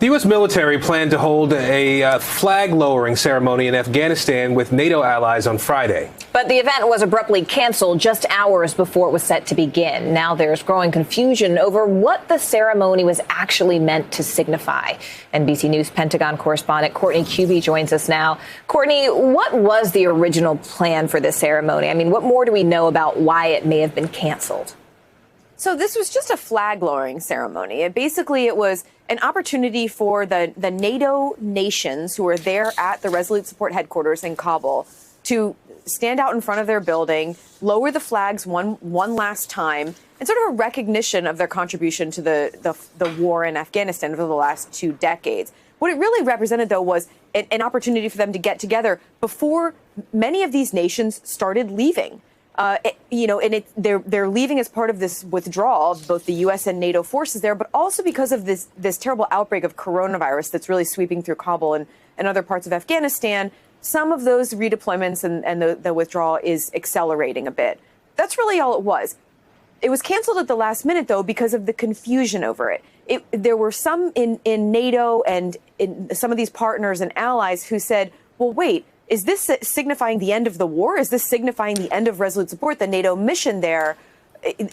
The U.S. military planned to hold a flag-lowering ceremony in Afghanistan with NATO allies on Friday. But the event was abruptly canceled just hours before it was set to begin. Now there's growing confusion over what the ceremony was actually meant to signify. NBC News Pentagon correspondent Courtney Kube joins us now. Courtney, what was the original plan for this ceremony? I mean, what more do we know about why it may have been canceled? So this was just a flag-lowering ceremony. It was an opportunity for the NATO nations who are there at the Resolute Support headquarters in Kabul to stand out in front of their building, lower the flags one last time, and sort of a recognition of their contribution to the war in Afghanistan over the last 2 decades. What it really represented, though, was an opportunity for them to get together before many of these nations started leaving. They're leaving as part of this withdrawal of both the U.S. and NATO forces there, but also because of this terrible outbreak of coronavirus that's really sweeping through Kabul and other parts of Afghanistan. Some of those redeployments and the withdrawal is accelerating a bit. That's really all it was. It was canceled at the last minute, though, because of the confusion over it. There were some in NATO and in some of these partners and allies who said, well, wait, is this signifying the end of the war? Is this signifying the end of Resolute Support, the NATO mission there?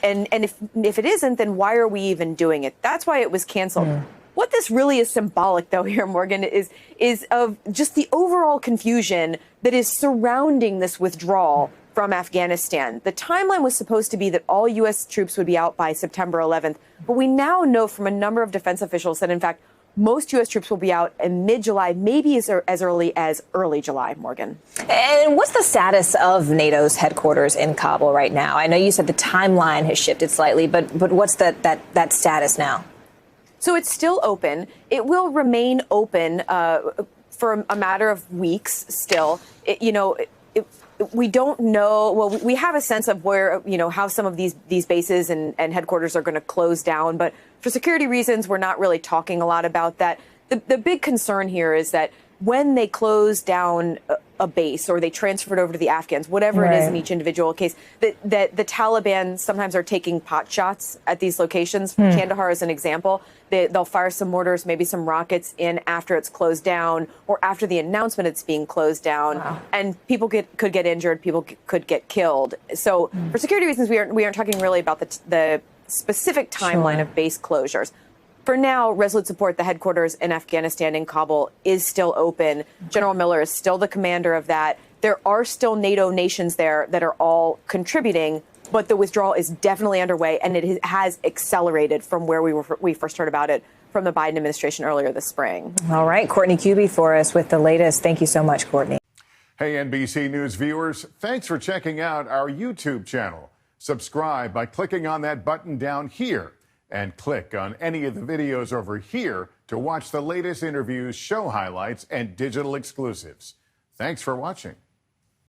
And if it isn't, then why are we even doing it? That's why it was canceled. What this really is symbolic, though, here, Morgan, is of just the overall confusion that is surrounding this withdrawal from Afghanistan. The timeline was supposed to be that all U.S. troops would be out by September 11th, but we now know from a number of defense officials that, in fact, most U.S. troops will be out in mid-July, maybe as early as early July, Morgan. And what's the status of NATO's headquarters in Kabul right now? I know you said the timeline has shifted slightly, but what's that status now? So it's still open. It will remain open for a matter of weeks still. We don't know. Well, we have a sense of where, how some of these bases and headquarters are going to close down. But for security reasons, we're not really talking a lot about that. The big concern here is that when they close down a base or they transfer it over to the Afghans, whatever it is in each individual case, that the Taliban sometimes are taking pot shots at these locations. Kandahar is an example. They'll fire some mortars, maybe some rockets in after it's closed down or after the announcement it's being closed down. And people could get injured. People could get killed. So for security reasons, we aren't talking really about the specific timeline of base closures. For now, Resolute Support, the headquarters in Afghanistan in Kabul, is still open. General Miller is still the commander of that. There are still NATO nations there that are all contributing, but the withdrawal is definitely underway, and it has accelerated from where we first heard about it from the Biden administration earlier this spring. All right, Courtney Kube for us with the latest. Thank you so much, Courtney. Hey, NBC News viewers, thanks for checking out our YouTube channel. Subscribe by clicking on that button down here. And click on any of the videos over here to watch the latest interviews, show highlights, and digital exclusives. Thanks for watching.